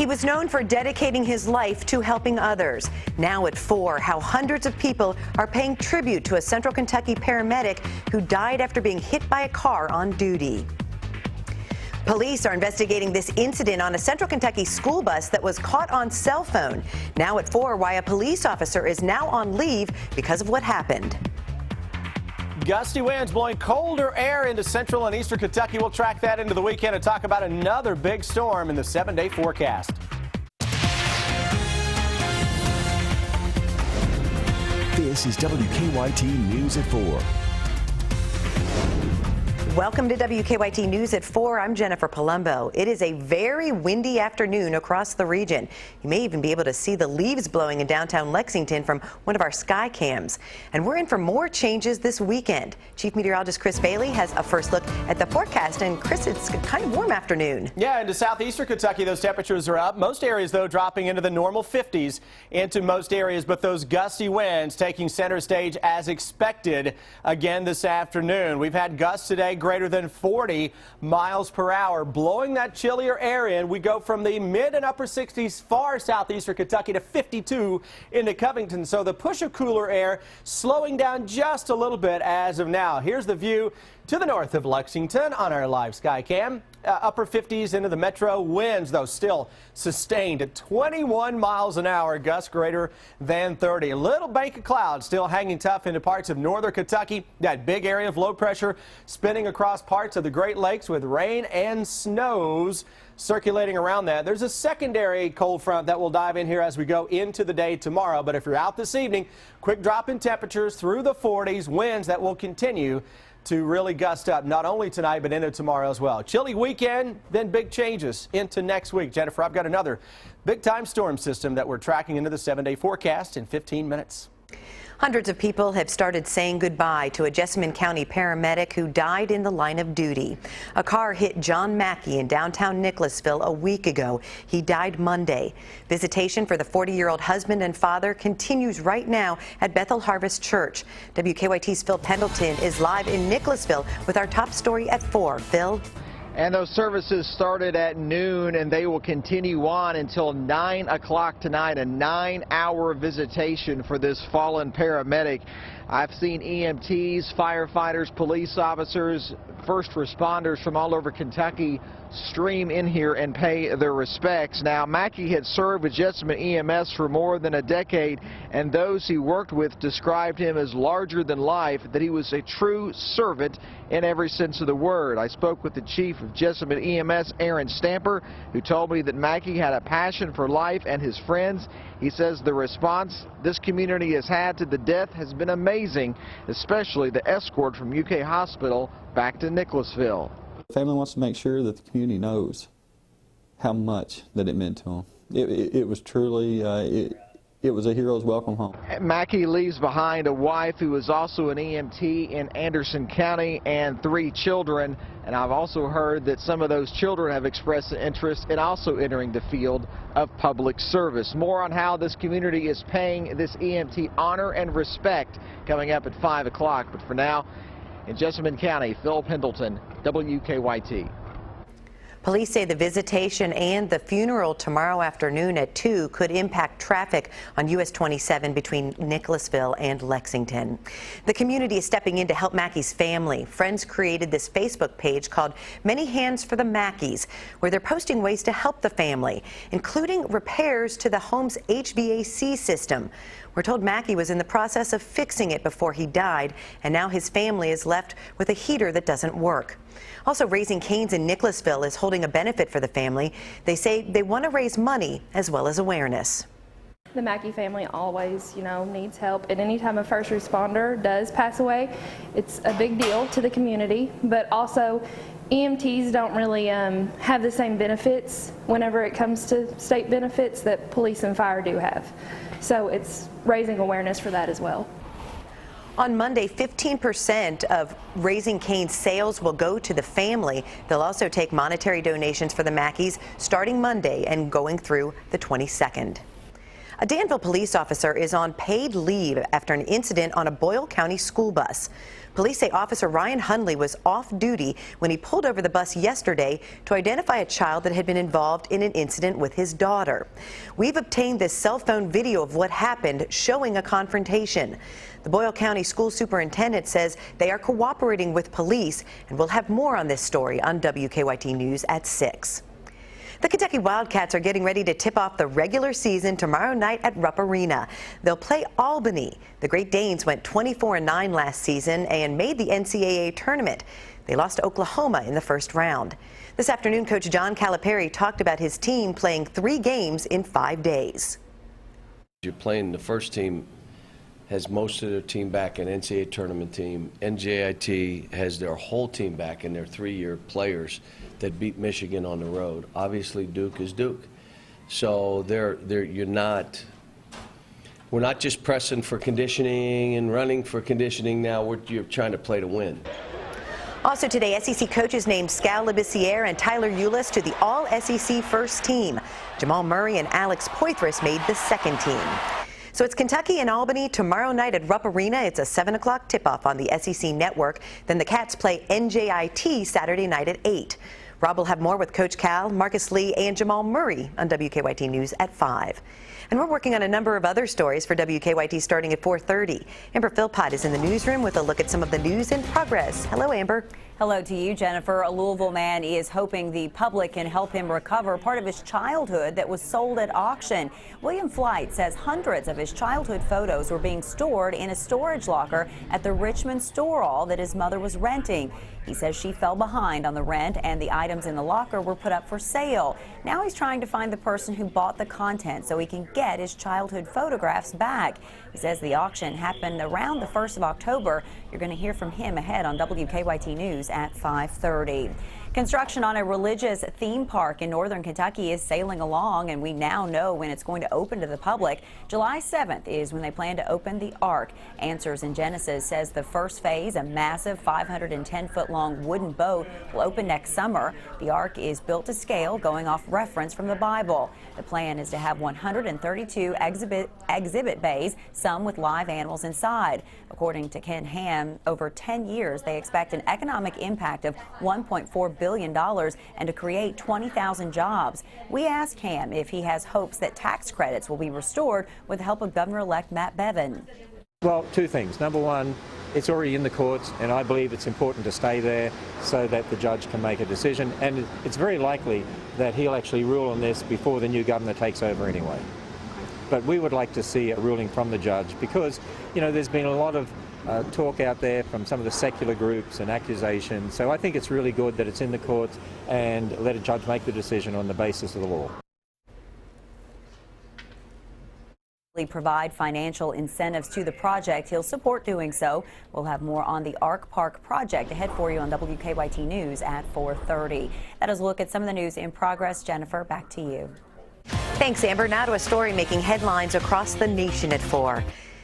He was known for dedicating his life to helping others. Now at 4, how hundreds of people are paying tribute to a Central Kentucky paramedic who died after being hit by a car on duty. Police are investigating this incident on a Central Kentucky school bus that was caught on cell phone. Now at 4, why a police officer is now on leave because of what happened. Gusty winds blowing colder air into central and eastern Kentucky. We'll track that into the weekend and talk about another big storm in the 7-day forecast. This is WKYT News at 4. Welcome to WKYT News at 4. I'm Jennifer Palumbo. It is a very windy afternoon across the region. You may even be able to see the leaves blowing in downtown Lexington from one of our sky cams. And we're in for more changes this weekend. Chief Meteorologist Chris Bailey has a first look at the forecast. And Chris, it's a kind of warm afternoon. Yeah, into southeastern Kentucky, those temperatures are up. Most areas, though, dropping into the normal 50s into most areas. But those gusty winds taking center stage as expected again this afternoon. We've had gusts today greater than 40 miles per hour, blowing that chillier air in. We go from the mid and upper 60s far southeastern Kentucky to 52 into Covington. So the push of cooler air slowing down just a little bit as of now. Here's the view to the north of Lexington on our live sky cam. Upper 50s into the metro. Winds, though, still sustained at 21 miles an hour. Gusts greater than 30. A little bank of clouds still hanging tough into parts of northern Kentucky. That big area of low pressure spinning across parts of the Great Lakes with rain and snows circulating around that. There's a secondary cold front that will dive in here as we go into the day tomorrow. But if you're out this evening, quick drop in temperatures through the 40s. Winds that will continue to really gust up, not only tonight, but into tomorrow as well. Chilly weekend, then big changes into next week. Jennifer, I've got another big-time storm system that we're tracking into the 7-day forecast in 15 minutes. Hundreds of people have started saying goodbye to a Jessamine County paramedic who died in the line of duty. A car hit John Mackey in downtown Nicholasville a week ago. He died Monday. Visitation for the 40-year-old husband and father continues right now at Bethel Harvest Church. WKYT's Phil Pendleton is live in Nicholasville with our top story at 4. Phil? And those services started at noon, and they will continue on until 9 o'clock tonight, a 9-hour visitation for this fallen paramedic. I've seen EMTs, firefighters, police officers, first responders from all over Kentucky stream in here and pay their respects. Now, Mackey had served with Jessamine EMS for more than a decade, and those he worked with described him as larger than life, that he was a true servant in every sense of the word. I spoke with the chief of Jessamine EMS, Aaron Stamper, who told me that Mackey had a passion for life and his friends. He says the response this community has had to the death has been amazing, especially the escort from UK Hospital back to Nicholasville. The family wants to make sure that the community knows how much that it meant to them. It was truly, it was a hero's welcome home. Mackey leaves behind a wife who is also an EMT in Anderson County and 3 children. And I've also heard that some of those children have expressed an interest in also entering the field of public service. More on how this community is paying this EMT honor and respect coming up at 5 o'clock. But for now, in Jessamine County, Phil Pendleton, WKYT. Police say the visitation and the funeral tomorrow afternoon at 2 could impact traffic on US 27 between Nicholasville and Lexington. The community is stepping in to help Mackey's family. Friends created this Facebook page called Many Hands for the Mackeys, where they're posting ways to help the family, including repairs to the home's HVAC system. We're told Mackey was in the process of fixing it before he died, and now his family is left with a heater that doesn't work. Also, Raising Cane's in Nicholasville is holding a benefit for the family. They say they want to raise money as well as awareness. The Mackey family always, needs help. And anytime a first responder does pass away, it's a big deal to the community. But also, EMTs don't really have the same benefits whenever it comes to state benefits that police and fire do have. So it's raising awareness for that as well. On Monday, 15% of Raising Cane's sales will go to the family. They'll also take monetary donations for the Mackeys starting Monday and going through the 22nd. A Danville police officer is on paid leave after an incident on a Boyle County school bus. Police say Officer Ryan Hundley was off duty when he pulled over the bus yesterday to identify a child that had been involved in an incident with his daughter. We've obtained this cell phone video of what happened showing a confrontation. The Boyle County School Superintendent says they are cooperating with police, and we'll have more on this story on WKYT News at 6. The Kentucky Wildcats are getting ready to tip off the regular season tomorrow night at Rupp Arena. They'll play Albany. The Great Danes went 24-9 last season and made the NCAA tournament. They lost to Oklahoma in the first round. This afternoon, Coach John Calipari talked about his team playing 3 games in 5 days. You're playing the first team has most of their team back, an NCAA tournament team. NJIT has their whole team back and their 3-year players that beat Michigan on the road. Obviously, Duke is Duke. So we're not just pressing for conditioning and running for conditioning now. You're trying to play to win. Also today, SEC coaches named Scal Labissiere and Tyler Eulis to the All-SEC first team. Jamal Murray and Alex Poitras made the second team. So it's Kentucky and Albany tomorrow night at Rupp Arena. It's a 7 o'clock tip-off on the SEC network. Then the Cats play NJIT Saturday night at 8. Rob will have more with Coach Cal, Marcus Lee, and Jamal Murray on WKYT News at 5. And we're working on a number of other stories for WKYT starting at 4:30. Amber Philpott is in the newsroom with a look at some of the news in progress. Hello, Amber. Hello to you, Jennifer. A Louisville man is hoping the public can help him recover part of his childhood that was sold at auction. William Flight says hundreds of his childhood photos were being stored in a storage locker at the Richmond store hall that his mother was renting. He says she fell behind on the rent and the items in the locker were put up for sale. Now he's trying to find the person who bought the content so he can get his childhood photographs back. He says the auction happened around the 1st of October. You're going to hear from him ahead on WKYT News at 5:30. Construction on a religious theme park in northern Kentucky is sailing along, and we now know when it's going to open to the public. July 7th is when they plan to open the Ark. Answers in Genesis says the first phase, a massive 510-foot-long wooden boat, will open next summer. The Ark is built to scale, going off reference from the Bible. The plan is to have 132 exhibit bays, some with live animals inside. According to Ken Ham, over 10 years, they expect an economic impact of $1.4 billion and to create 20,000 jobs. We asked Ham if he has hopes that tax credits will be restored with the help of Governor-elect Matt Bevin. Well, 2 things. Number one, it's already in the courts, and I believe it's important to stay there so that the judge can make a decision. And it's very likely that he'll actually rule on this before the new governor takes over anyway. But we would like to see a ruling from the judge because, you know, there's been a lot of talk out there from some of the secular groups and accusations. So I think it's really good that it's in the courts and let a judge make the decision on the basis of the law. Provide financial incentives to the project. He'll support doing so. We'll have more on the Ark Park project ahead for you on WKYT News at 4:30. That is a look at some of the news in progress. Jennifer, back to you. Thanks, Amber. Now to a story making headlines across the nation at 4.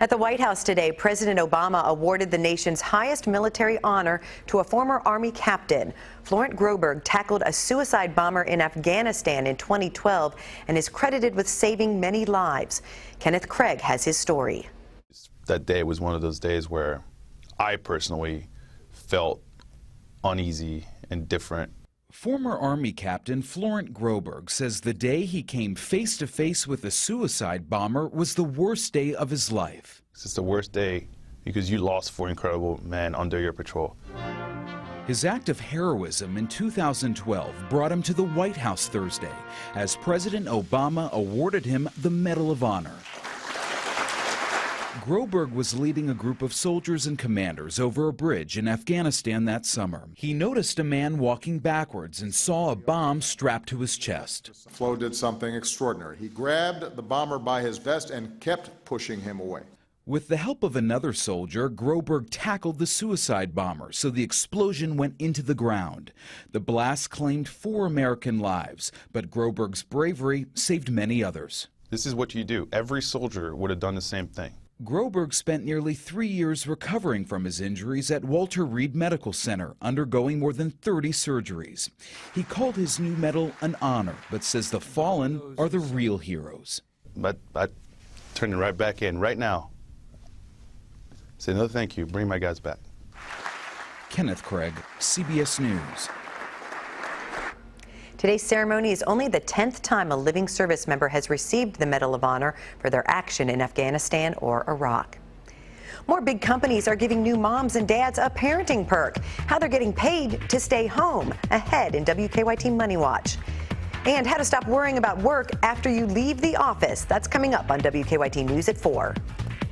At the White House today, President Obama awarded the nation's highest military honor to a former Army captain. Florent Groberg tackled a suicide bomber in Afghanistan in 2012 and is credited with saving many lives. Kenneth Craig has his story. That day was one of those days where I personally felt uneasy and different. Former Army Captain Florent Groberg says the day he came face to face with a suicide bomber was the worst day of his life. It's the worst day because you lost 4 incredible men under your patrol. His act of heroism in 2012 brought him to the White House Thursday as President Obama awarded him the Medal of Honor. Groberg was leading a group of soldiers and commanders over a bridge in Afghanistan that summer. He noticed a man walking backwards and saw a bomb strapped to his chest. Flo did something extraordinary. He grabbed the bomber by his vest and kept pushing him away. With the help of another soldier, Groberg tackled the suicide bomber so the explosion went into the ground. The blast claimed 4 American lives, but Groberg's bravery saved many others. This is what you do. Every soldier would have done the same thing. Groberg spent nearly 3 years recovering from his injuries at Walter Reed Medical Center, undergoing more than 30 surgeries. He called his new medal an honor, but says the fallen are the real heroes. But I turning right back in right now. Say no thank you, bring my guys back. Kenneth Craig, CBS News. Today's ceremony is only the 10th time a living service member has received the Medal of Honor for their action in Afghanistan or Iraq. More big companies are giving new moms and dads a parenting perk. How they're getting paid to stay home. Ahead in WKYT Money Watch. And how to stop worrying about work after you leave the office. That's coming up on WKYT News at 4.